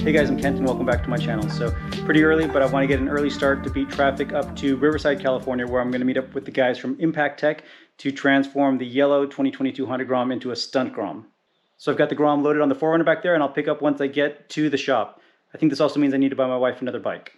Hey guys, I'm Kent and welcome back to my channel. So pretty early, but I want to get an early start to beat traffic up to Riverside, California, where I'm going to meet up with the guys from Impaktech to transform the yellow 2022 Honda Grom into a stunt Grom. So I've got the Grom loaded on the 4Runner back there, and I'll pick up once I get to the shop. I think this also means I need to buy my wife another bike.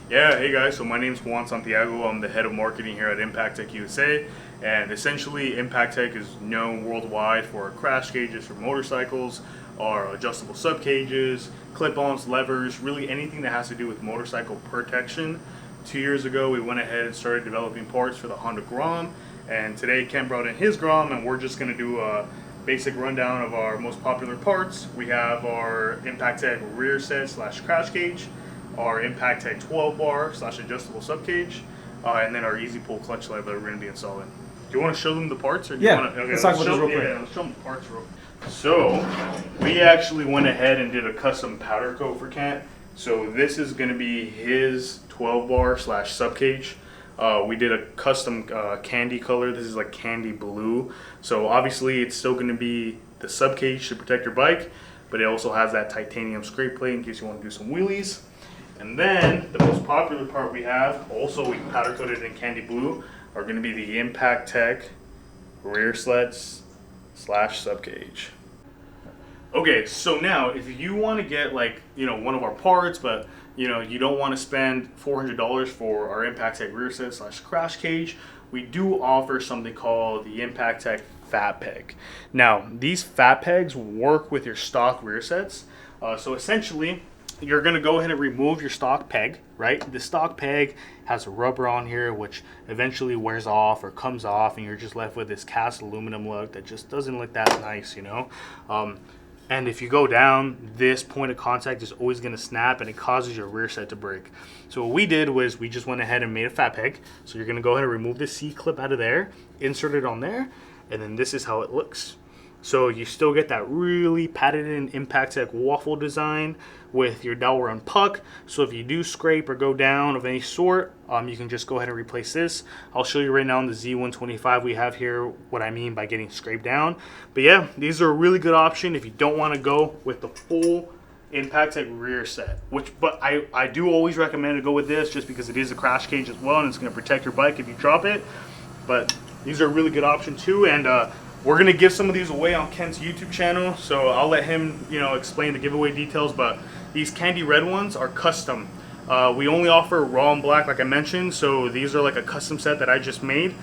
Yeah, hey guys, so my name's Juan Santiago. I'm the head of marketing here at Impaktech USA, and essentially Impaktech is known worldwide for our crash gauges for motorcycles, our adjustable sub cages, clip-ons, levers, really anything that has to do with motorcycle protection. 2 years ago we went ahead and started developing parts for the Honda Grom, and today Ken brought in his Grom, and we're just going to do a basic rundown of our most popular parts. We have our Impaktech rear set / crash gauge, our Impaktech 12 bar / adjustable sub cage, and then our easy pull clutch lever that we're going to be installing. Do you want to show them the parts? Or do yeah, you want to, okay, let's talk about this real quick. Yeah, let's show them the parts real quick. So we actually went ahead and did a custom powder coat for Kent. So this is going to be his 12 bar / sub cage. We did a custom candy color. This is like candy blue. So obviously it's still going to be the sub cage to protect your bike, but it also has that titanium scrape plate in case you want to do some wheelies. And then the most popular part we have, also we powder coated in candy blue, are going to be the Impaktech rear sleds / sub cage. Okay, so now if you want to get one of our parts, but you don't want to spend $400 for our Impaktech rear set / crash cage, we do offer something called the Impaktech Fat Peg. Now these Fat Pegs work with your stock rear sets. So essentially you're going to go ahead and remove your stock peg, right? The stock peg has a rubber on here which eventually wears off or comes off, and you're just left with this cast aluminum look that just doesn't look that nice, and if you go down, this point of contact is always going to snap and it causes your rear set to break. So what we did was we just went ahead and made a fat peg. So you're going to go ahead and remove the C-clip out of there, insert it on there, and then this is how it looks. So you still get that really padded in Impaktech waffle design with your dowel run puck. So if you do scrape or go down of any sort, you can just go ahead and replace this. I'll show you right now on the Z125 we have here what I mean by getting scraped down. But yeah, these are a really good option if you don't want to go with the full Impaktech rear set. But I do always recommend to go with this just because it is a crash cage as well, and it's going to protect your bike if you drop it. But these are a really good option too, and we're going to give some of these away on Kent's YouTube channel, so I'll let him explain the giveaway details. But these candy red ones are custom. We only offer raw and black like I mentioned, so these are like a custom set that I just made.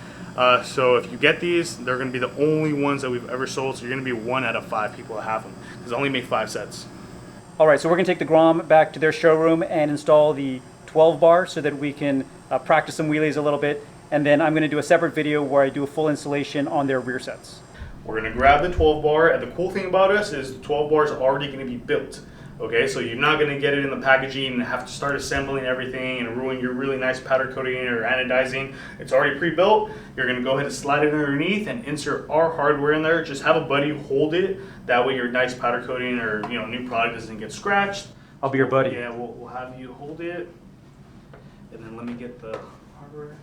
So if you get these, they're going to be the only ones that we've ever sold, so you're going to be 1 out of 5 people that have them, because I only make 5 sets. Alright, so we're going to take the Grom back to their showroom and install the 12 bar so that we can practice some wheelies a little bit, and then I'm going to do a separate video where I do a full installation on their rear sets. We're going to grab the 12 bar, and the cool thing about us is the 12 bar is already going to be built. Okay, so you're not going to get it in the packaging and have to start assembling everything and ruin your really nice powder coating or anodizing. It's already pre-built. You're going to go ahead and slide it underneath and insert our hardware in there. Just have a buddy hold it. That way your nice powder coating or new product doesn't get scratched. I'll be your buddy. Yeah, we'll have you hold it. And then let me get the hardware.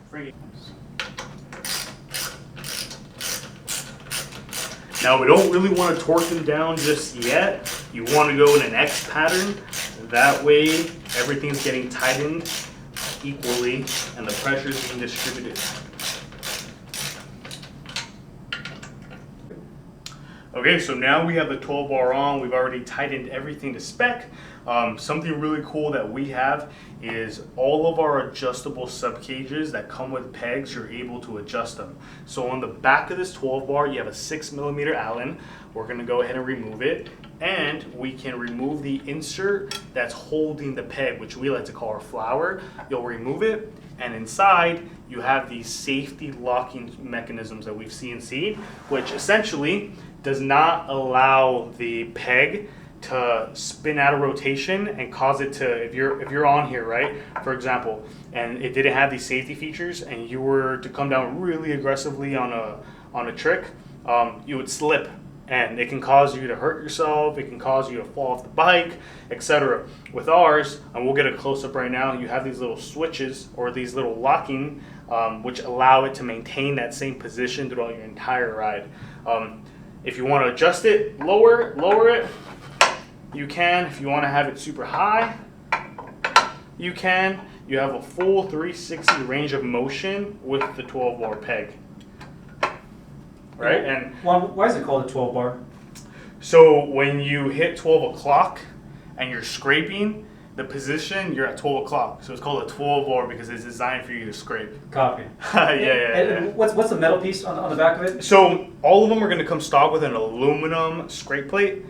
Now we don't really want to torque them down just yet. You want to go in an X pattern. That way everything's getting tightened equally and the pressure is being distributed. Okay, so now we have the 12 bar on. We've already tightened everything to spec. Something really cool that we have is all of our adjustable sub cages that come with pegs, you're able to adjust them. So on the back of this 12 bar, you have a 6mm Allen. We're gonna go ahead and remove it. And we can remove the insert that's holding the peg, which we like to call our flower. You'll remove it, and inside you have these safety locking mechanisms that we've CNC'd, which essentially does not allow the peg to spin out of rotation and cause it to, if you're on here, right, for example, and it didn't have these safety features and you were to come down really aggressively on a trick, you would slip, and it can cause you to hurt yourself, it can cause you to fall off the bike, etc. With ours, and we'll get a close-up right now, you have these little switches or these little locking which allow it to maintain that same position throughout your entire ride. If you want to adjust it, lower it, You can, if you want to have it super high, you can. You have a full 360 range of motion with the 12 bar peg. Right? And why is it called a 12 bar? so when you hit 12 o'clock and you're scraping, the position, you're at 12 o'clock. So it's called a 12 bar because it's designed for you to scrape. Copy. Yeah. What's the metal piece on the back of it? So all of them are going to come stock with an aluminum scrape plate.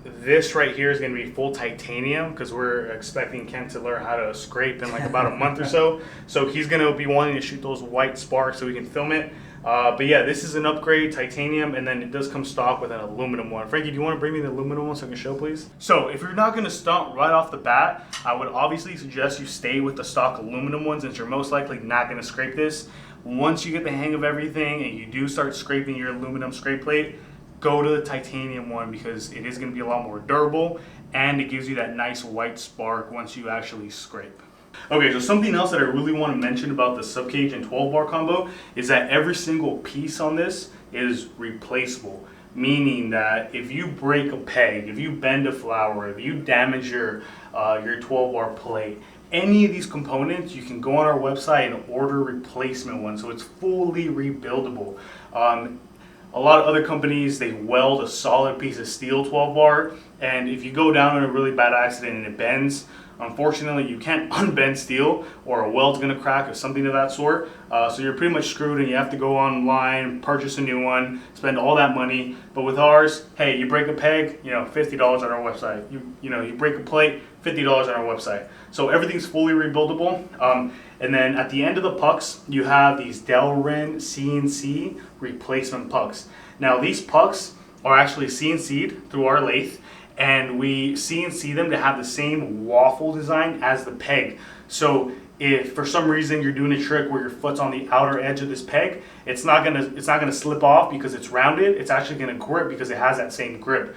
This right here is going to be full titanium because we're expecting Ken to learn how to scrape in like about a month or so. So he's going to be wanting to shoot those white sparks so we can film it. But yeah, this is an upgrade, titanium, and then it does come stock with an aluminum one. Frankie, do you want to bring me the aluminum one so I can show, please? So if you're not going to stunt right off the bat, I would obviously suggest you stay with the stock aluminum ones since you're most likely not going to scrape this. Once you get the hang of everything and you do start scraping your aluminum scrape plate, go to the titanium one because it is going to be a lot more durable and it gives you that nice white spark once you actually scrape. Okay, so something else that I really want to mention about the subcage and 12 bar combo is that every single piece on this is replaceable. Meaning that if you break a peg, if you bend a flower, if you damage your 12 bar plate, any of these components, you can go on our website and order replacement ones. So it's fully rebuildable. A lot of other companies, they weld a solid piece of steel 12 bar, and if you go down in a really bad accident and it bends, unfortunately you can't unbend steel or a weld's gonna crack or something of that sort. So you're pretty much screwed and you have to go online, purchase a new one, spend all that money. But with ours, hey, you break a peg, $50 on our website. You break a plate, $50 on our website. So everything's fully rebuildable. And then at the end of the pucks, you have these Delrin CNC replacement pucks. Now these pucks are actually CNC'd through our lathe, and we CNC them to have the same waffle design as the peg. So if for some reason you're doing a trick where your foot's on the outer edge of this peg, it's not gonna slip off because it's rounded. It's actually gonna grip because it has that same grip.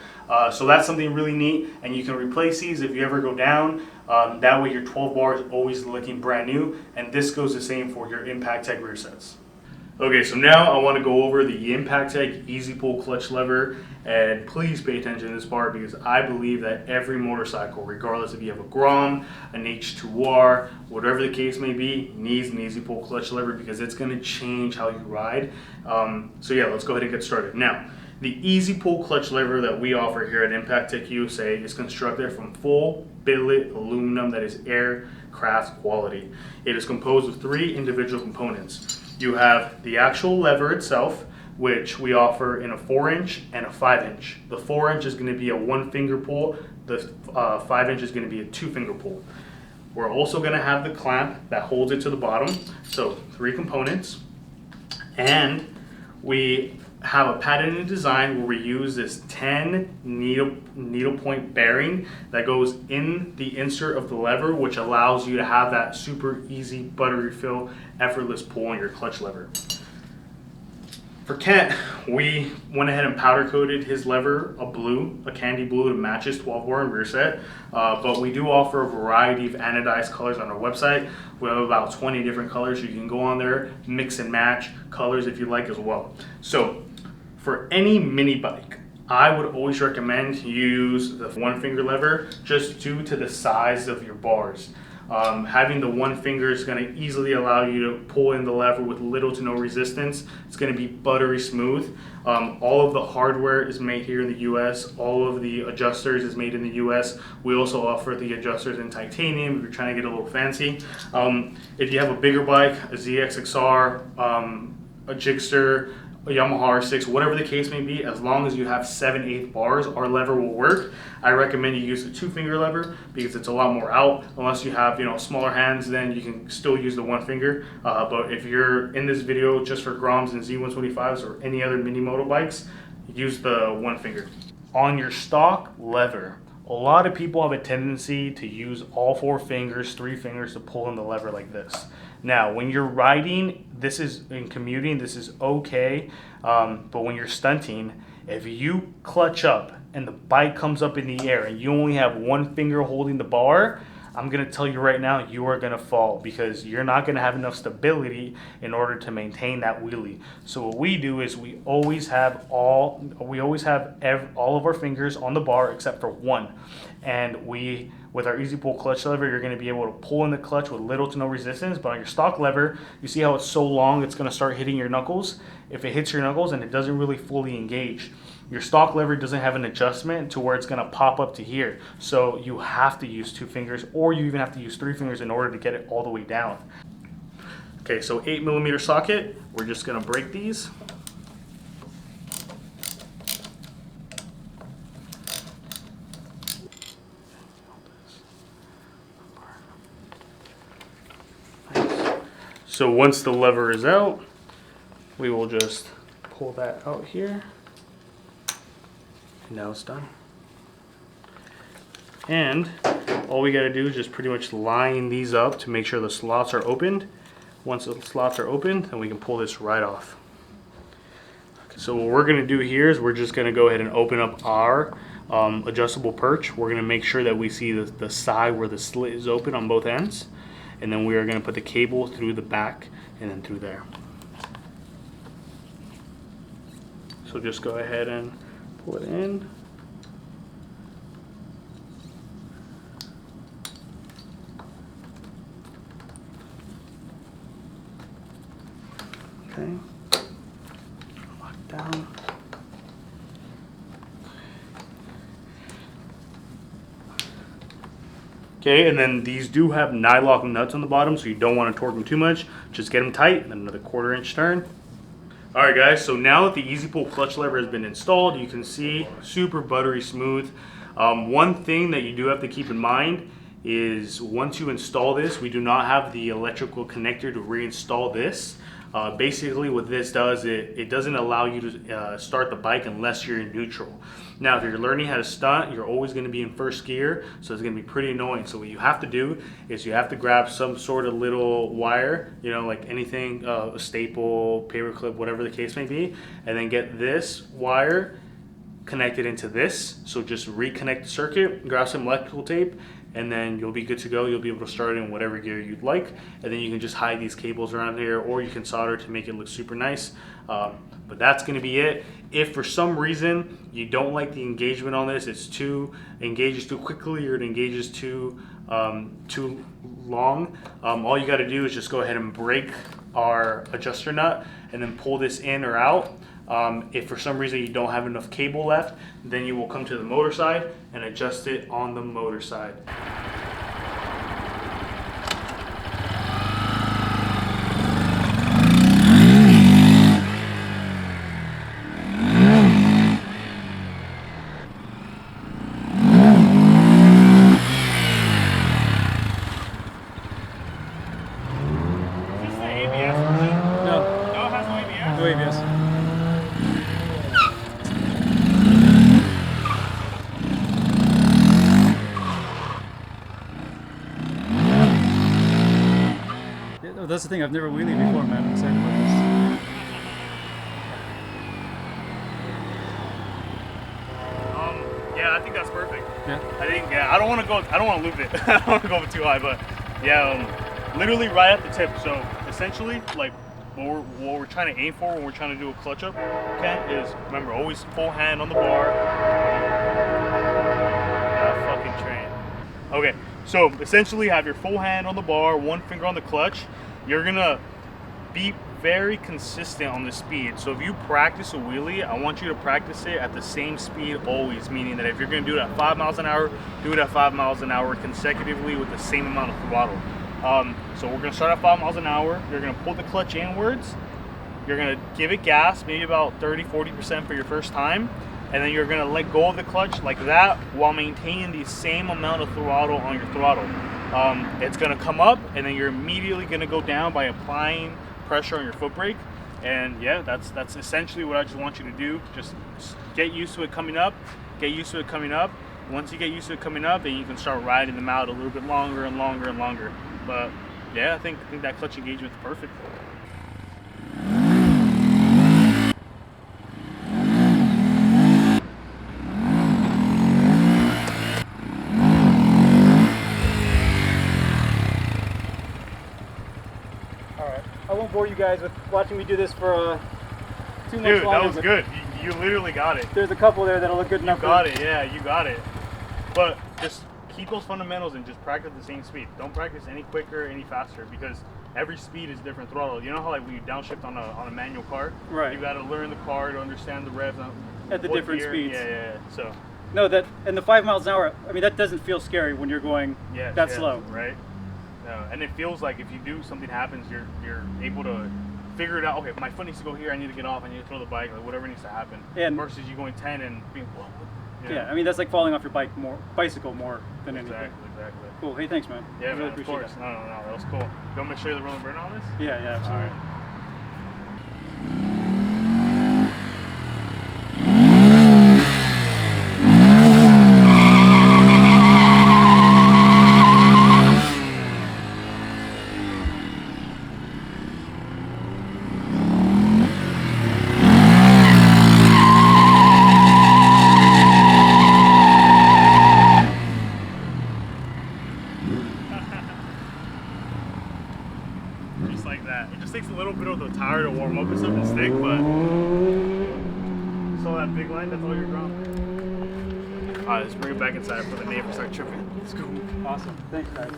So that's something really neat, and you can replace these if you ever go down. That way your 12 bar is always looking brand new, and this goes the same for your Impaktech rear sets. Okay, so now I want to go over the Impaktech Easy Pull clutch lever, and please pay attention to this part because I believe that every motorcycle, regardless if you have a Grom, an H2R, whatever the case may be, needs an Easy Pull clutch lever because it's going to change how you ride. So yeah, let's go ahead and get started. Now, the Easy Pull clutch lever that we offer here at Impaktech USA is constructed from full billet aluminum that is aircraft quality. It is composed of 3 individual components. You have the actual lever itself, which we offer in a 4-inch and a 5-inch. The 4-inch is going to be a 1-finger pull. The 5-inch is going to be a 2-finger pull. We're also going to have the clamp that holds it to the bottom. So 3 components. And we have a patented design where we use this 10 needle point bearing that goes in the insert of the lever, which allows you to have that super easy buttery feel, effortless pull on your clutch lever. For Kent, we went ahead and powder coated his lever a candy blue to match his 12 bar and rear set. But we do offer a variety of anodized colors on our website. We have about 20 different colors. You can go on there, mix and match colors if you like as well. So for any mini bike, I would always recommend you use the 1-finger lever just due to the size of your bars. Having the 1 finger is going to easily allow you to pull in the lever with little to no resistance. It's going to be buttery smooth. All of the hardware is made here in the US. All of the adjusters is made in the US. We also offer the adjusters in titanium if you're trying to get a little fancy. If you have a bigger bike, a ZXXR, a Jigster, a Yamaha R6, whatever the case may be, as long as you have 7/8 bars, our lever will work. I recommend you use the 2-finger lever because it's a lot more out. Unless you have smaller hands, then you can still use the 1 finger. But if you're in this video just for Groms and Z125s or any other mini motorbikes, use the 1 finger. On your stock lever, a lot of people have a tendency to use all 4 fingers, 3 fingers to pull in the lever like this. Now, when you're riding, in commuting, this is okay. But when you're stunting, if you clutch up and the bike comes up in the air and you only have 1 finger holding the bar, I'm going to tell you right now, you are going to fall because you're not going to have enough stability in order to maintain that wheelie. So what we do is we always have all of our fingers on the bar except for one. And with our easy pull clutch lever, you're going to be able to pull in the clutch with little to no resistance. But on your stock lever, you see how it's so long, it's going to start hitting your knuckles. If it hits your knuckles and it doesn't really fully engage, your stock lever doesn't have an adjustment to where it's going to pop up to here. So you have to use 2 fingers, or you even have to use 3 fingers in order to get it all the way down. Okay, so 8mm socket, we're just going to break these. So once the lever is out, we will just pull that out here. And now it's done. And all we got to do is just pretty much line these up to make sure the slots are opened. Once the slots are opened, then we can pull this right off. Okay, so what we're going to do here is we're just going to go ahead and open up our adjustable perch. We're going to make sure that we see the side where the slit is open on both ends. And then we are going to put the cable through the back and then through there. So just go ahead and pull it in. Okay. Lock down. Okay, and then these do have nylock nuts on the bottom, so you don't want to torque them too much. Just get them tight, and then another 1/4 inch turn. All right, guys, so now that the easy pull clutch lever has been installed, you can see super buttery smooth. One thing that you do have to keep in mind is once you install this, we do not have the electrical connector to reinstall this. Basically what this does, it doesn't allow you to start the bike unless you're in neutral. Now if you're learning how to stunt, you're always going to be in first gear, so it's going to be pretty annoying. So what you have to do is you have to grab some sort of little wire, you know, like anything, a staple, paper clip, whatever the case may be, and then get this wire connected into this. So just reconnect the circuit, grab some electrical tape, and then you'll be good to go. You'll be able to start in whatever gear you'd like, and then you can just hide these cables around here, or you can solder to make it look super nice. But that's going to be it. If for some reason you don't like the engagement on this, engages too quickly, or it engages too long, all you got to do is just go ahead and break our adjuster nut and then pull this in or out. If for some reason you don't have enough cable left, then you will come to the motor side and adjust it on the motor side. Is this the ABS version? No, No, it has no ABS? no ABS. Yeah, that's the thing, I've never wheelied before, man. I'm excited about this. Yeah, I think that's perfect. Yeah. I think, yeah, I don't want to loop it. I don't want to go too high, but yeah, literally right at the tip. So essentially, like what we're trying to aim for when we're trying to do a clutch up, okay, is remember always full hand on the bar. That fucking train. Okay, so essentially have your full hand on the bar, one finger on the clutch. You're gonna be very consistent on the speed. So if you practice a wheelie, I want you to practice it at the same speed always, meaning that if you're going to do it at 5 miles an hour, do it at 5 miles an hour consecutively with the same amount of throttle. So we're going to start at 5 miles an hour. You're going to pull the clutch inwards. You're going to give it gas, maybe about 30-40% for your first time, and then you're going to let go of the clutch like that while maintaining the same amount of throttle on your throttle. It's going to come up, and then you're immediately going to go down by applying pressure on your foot brake. And yeah, that's essentially what I just want you to do. Just get used to it coming up, get used to it coming up. Once you get used to it coming up, then you can start riding them out a little bit longer and longer and longer. But yeah, I think that clutch engagement is perfect. guys with watching me do this for 2 months Dude, longer. that was good. You literally got it. There's a couple there that'll look good enough. You got it, yeah, you got it. But just keep those fundamentals and just practice the same speed. Don't practice any quicker, any faster, because every speed is different throttle. You know how like when you downshift on a manual car, Right. You got to learn the car to understand the revs At the different speeds. Yeah. So No, that and the 5 miles an hour. I mean, that doesn't feel scary when you're going that slow, right? No, and it feels like if you do something happens, you're able to figure it out. Okay, my foot needs to go here. I need to get off. I need to throw the bike. Like whatever needs to happen. And versus you going 10 and being whoa. Yeah, I mean that's like falling off your bicycle more than anything. Exactly. Cool. Hey, thanks, man. Yeah, I really man, appreciate of course. that. No, that was cool. You want me to show you the roll and burn on this? Yeah, absolutely. All right. Just like that. It just takes a little bit of the tire to warm up and stuff and stick, but saw that big line, that's all your Grom. Alright, let's bring it back inside before the neighbors start tripping. Let's go. Awesome. Thanks, guys.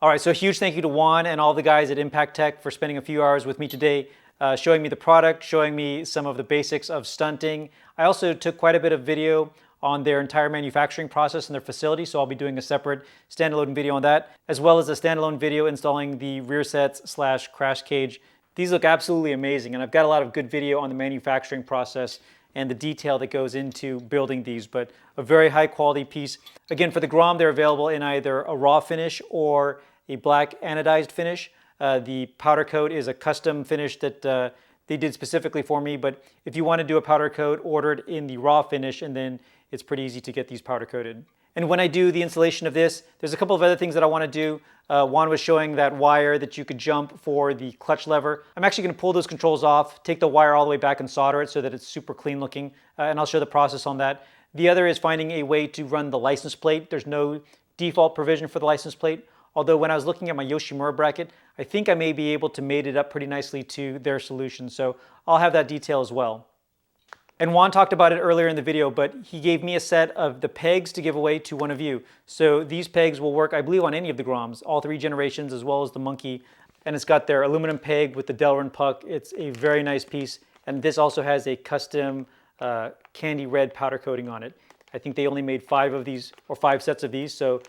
All right, so a huge thank you to Juan and all the guys at Impaktech for spending a few hours with me today, showing me the product, showing me some of the basics of stunting. I also took quite a bit of video on their entire manufacturing process in their facility, so I'll be doing a separate standalone video on that, as well as a standalone video installing the rear sets / crash cage. These look absolutely amazing, and I've got a lot of good video on the manufacturing process and the detail that goes into building these, but a very high quality piece. Again, for the Grom, they're available in either a raw finish or a black anodized finish. The powder coat is a custom finish that they did specifically for me, but if you want to do a powder coat, order it in the raw finish, and then it's pretty easy to get these powder coated. And when I do the installation of this, there's a couple of other things that I want to do. Juan was showing that wire that you could jump for the clutch lever. I'm actually going to pull those controls off, take the wire all the way back and solder it so that it's super clean looking, and I'll show the process on that. The other is finding a way to run the license plate. There's no default provision for the license plate, although when I was looking at my Yoshimura bracket, I think I may be able to mate it up pretty nicely to their solution, so I'll have that detail as well. And Juan talked about it earlier in the video, but he gave me a set of the pegs to give away to one of you. So these pegs will work, I believe, on any of the Groms, all 3 generations, as well as the Monkey. And it's got their aluminum peg with the Delrin puck. It's a very nice piece. And this also has a custom candy red powder coating on it. I think they only made 5 of these, or 5 sets of these. So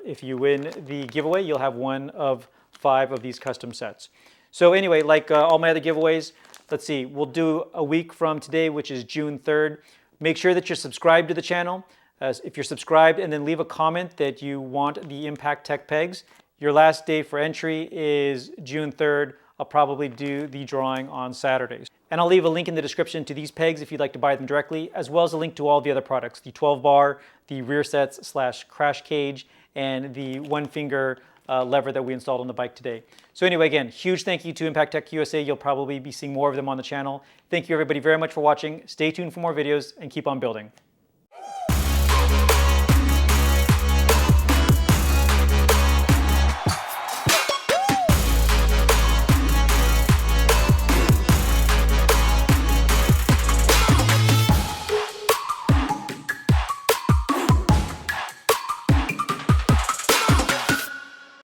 if you win the giveaway, you'll have 1 of 5 of these custom sets. So anyway, like all my other giveaways, let's see, we'll do a week from today, which is June 3rd. Make sure that you're subscribed to the channel. If you're subscribed, and then leave a comment that you want the Impaktech pegs. Your last day for entry is June 3rd. I'll probably do the drawing on Saturdays. And I'll leave a link in the description to these pegs if you'd like to buy them directly, as well as a link to all the other products, the 12 bar, the rear sets / crash cage, and the 1-finger lever that we installed on the bike today. So anyway, again, huge thank you to Impaktech USA. You'll probably be seeing more of them on the channel. Thank you everybody very much for watching. Stay tuned for more videos and keep on building.